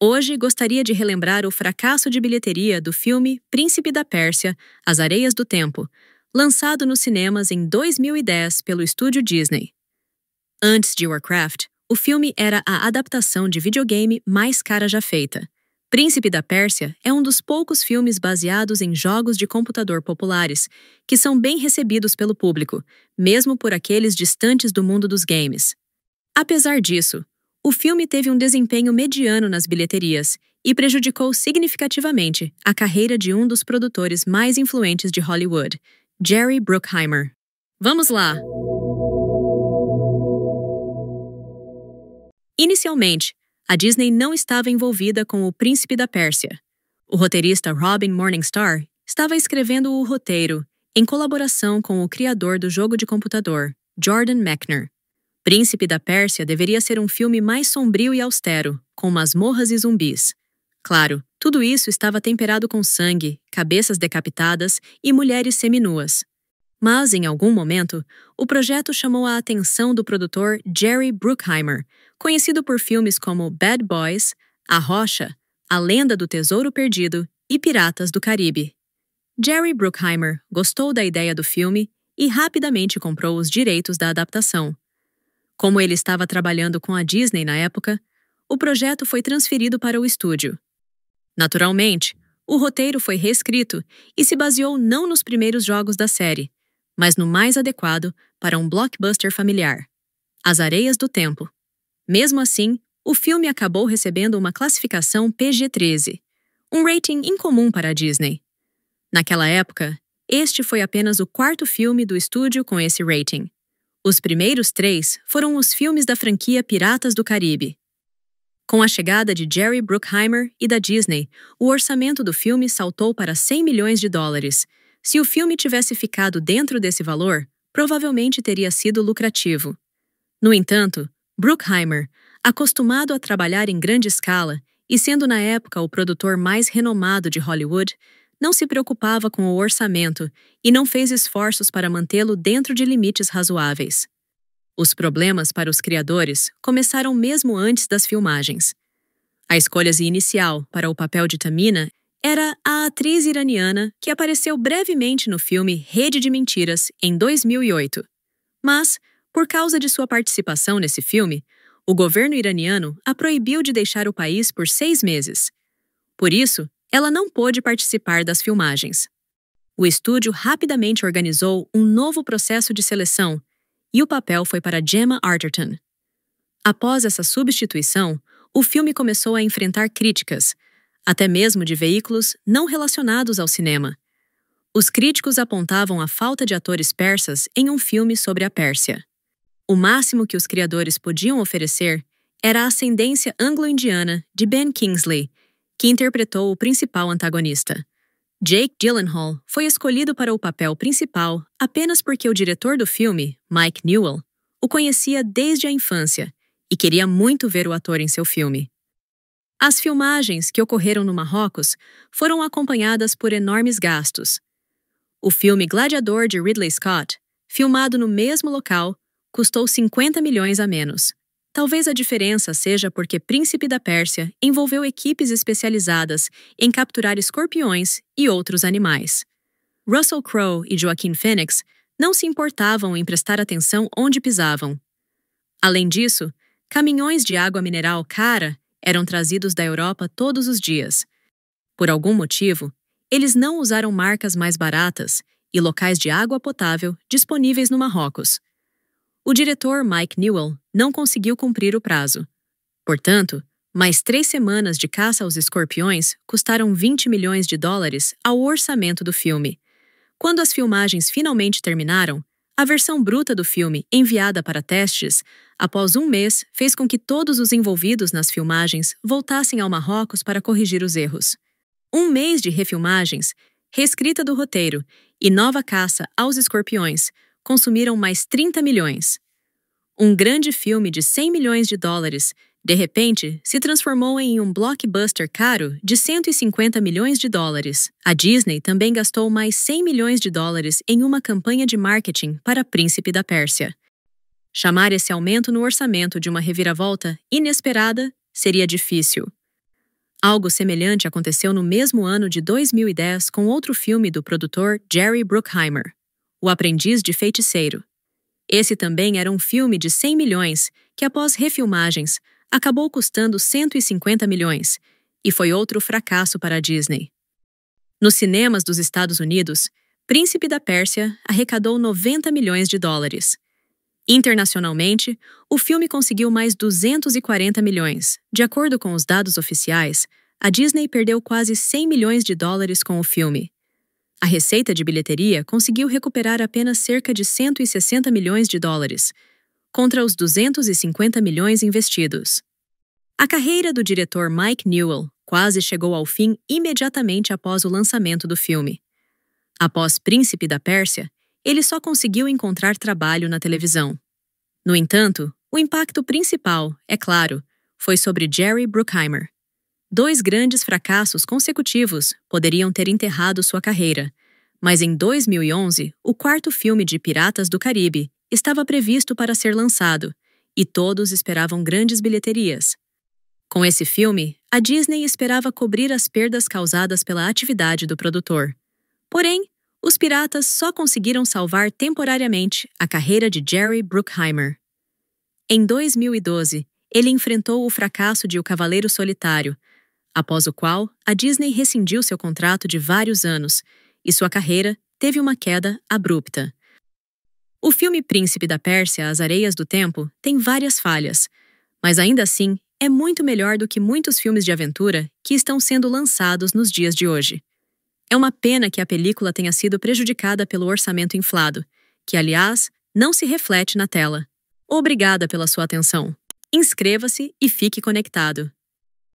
Hoje gostaria de relembrar o fracasso de bilheteria do filme Príncipe da Pérsia, As Areias do Tempo, lançado nos cinemas em 2010 pelo estúdio Disney. Antes de Warcraft, o filme era a adaptação de videogame mais cara já feita. Príncipe da Pérsia é um dos poucos filmes baseados em jogos de computador populares, que são bem recebidos pelo público, mesmo por aqueles distantes do mundo dos games. Apesar disso, o filme teve um desempenho mediano nas bilheterias e prejudicou significativamente a carreira de um dos produtores mais influentes de Hollywood, Jerry Bruckheimer. Vamos lá! Inicialmente, a Disney não estava envolvida com O Príncipe da Pérsia. O roteirista Robin Morningstar estava escrevendo o roteiro em colaboração com o criador do jogo de computador, Jordan Mechner. Príncipe da Pérsia deveria ser um filme mais sombrio e austero, com masmorras e zumbis. Claro, tudo isso estava temperado com sangue, cabeças decapitadas e mulheres seminuas. Mas, em algum momento, o projeto chamou a atenção do produtor Jerry Bruckheimer, conhecido por filmes como Bad Boys, A Rocha, A Lenda do Tesouro Perdido e Piratas do Caribe. Jerry Bruckheimer gostou da ideia do filme e rapidamente comprou os direitos da adaptação. Como ele estava trabalhando com a Disney na época, o projeto foi transferido para o estúdio. Naturalmente, o roteiro foi reescrito e se baseou não nos primeiros jogos da série, mas no mais adequado para um blockbuster familiar, As Areias do Tempo. Mesmo assim, o filme acabou recebendo uma classificação PG-13, um rating incomum para a Disney. Naquela época, este foi apenas o quarto filme do estúdio com esse rating. Os primeiros 3 foram os filmes da franquia Piratas do Caribe. Com a chegada de Jerry Bruckheimer e da Disney, o orçamento do filme saltou para $100 milhões. Se o filme tivesse ficado dentro desse valor, provavelmente teria sido lucrativo. No entanto, Bruckheimer, acostumado a trabalhar em grande escala e sendo na época o produtor mais renomado de Hollywood, não se preocupava com o orçamento e não fez esforços para mantê-lo dentro de limites razoáveis. Os problemas para os criadores começaram mesmo antes das filmagens. A escolha inicial para o papel de Tamina era a atriz iraniana que apareceu brevemente no filme Rede de Mentiras, em 2008. Mas, por causa de sua participação nesse filme, o governo iraniano a proibiu de deixar o país por 6 meses. Por isso, ela não pôde participar das filmagens. O estúdio rapidamente organizou um novo processo de seleção e o papel foi para Gemma Arterton. Após essa substituição, o filme começou a enfrentar críticas, até mesmo de veículos não relacionados ao cinema. Os críticos apontavam a falta de atores persas em um filme sobre a Pérsia. O máximo que os criadores podiam oferecer era a ascendência anglo-indiana de Ben Kingsley, que interpretou o principal antagonista. Jake Gyllenhaal foi escolhido para o papel principal apenas porque o diretor do filme, Mike Newell, o conhecia desde a infância e queria muito ver o ator em seu filme. As filmagens, que ocorreram no Marrocos, foram acompanhadas por enormes gastos. O filme Gladiador de Ridley Scott, filmado no mesmo local, custou 50 milhões a menos. Talvez a diferença seja porque Príncipe da Pérsia envolveu equipes especializadas em capturar escorpiões e outros animais. Russell Crowe e Joaquin Phoenix não se importavam em prestar atenção onde pisavam. Além disso, caminhões de água mineral cara eram trazidos da Europa todos os dias. Por algum motivo, eles não usaram marcas mais baratas e locais de água potável disponíveis no Marrocos. O diretor Mike Newell não conseguiu cumprir o prazo. Portanto, mais 3 semanas de caça aos escorpiões custaram $20 milhões ao orçamento do filme. Quando as filmagens finalmente terminaram, a versão bruta do filme, enviada para testes, após 1 mês, fez com que todos os envolvidos nas filmagens voltassem ao Marrocos para corrigir os erros. 1 mês de refilmagens, reescrita do roteiro e nova caça aos escorpiões consumiram mais 30 milhões. Um grande filme de $100 milhões, de repente, se transformou em um blockbuster caro de $150 milhões. A Disney também gastou mais $100 milhões em uma campanha de marketing para Príncipe da Pérsia. Chamar esse aumento no orçamento de uma reviravolta inesperada seria difícil. Algo semelhante aconteceu no mesmo ano de 2010 com outro filme do produtor Jerry Bruckheimer, O Aprendiz de Feiticeiro. Esse também era um filme de 100 milhões que, após refilmagens, acabou custando 150 milhões e foi outro fracasso para a Disney. Nos cinemas dos Estados Unidos, Príncipe da Pérsia arrecadou 90 milhões de dólares. Internacionalmente, o filme conseguiu mais 240 milhões. De acordo com os dados oficiais, a Disney perdeu quase 100 milhões de dólares com o filme. A receita de bilheteria conseguiu recuperar apenas cerca de 160 milhões de dólares, contra os 250 milhões investidos. A carreira do diretor Mike Newell quase chegou ao fim imediatamente após o lançamento do filme. Após Príncipe da Pérsia, ele só conseguiu encontrar trabalho na televisão. No entanto, o impacto principal, é claro, foi sobre Jerry Bruckheimer. 2 grandes fracassos consecutivos poderiam ter enterrado sua carreira, mas em 2011, o 4º filme de Piratas do Caribe estava previsto para ser lançado, e todos esperavam grandes bilheterias. Com esse filme, a Disney esperava cobrir as perdas causadas pela atividade do produtor. Porém, os piratas só conseguiram salvar temporariamente a carreira de Jerry Bruckheimer. Em 2012, ele enfrentou o fracasso de O Cavaleiro Solitário, após o qual a Disney rescindiu seu contrato de vários anos e sua carreira teve uma queda abrupta. O filme Príncipe da Pérsia, As Areias do Tempo, tem várias falhas, mas ainda assim é muito melhor do que muitos filmes de aventura que estão sendo lançados nos dias de hoje. É uma pena que a película tenha sido prejudicada pelo orçamento inflado, que, aliás, não se reflete na tela. Obrigada pela sua atenção. Inscreva-se e fique conectado.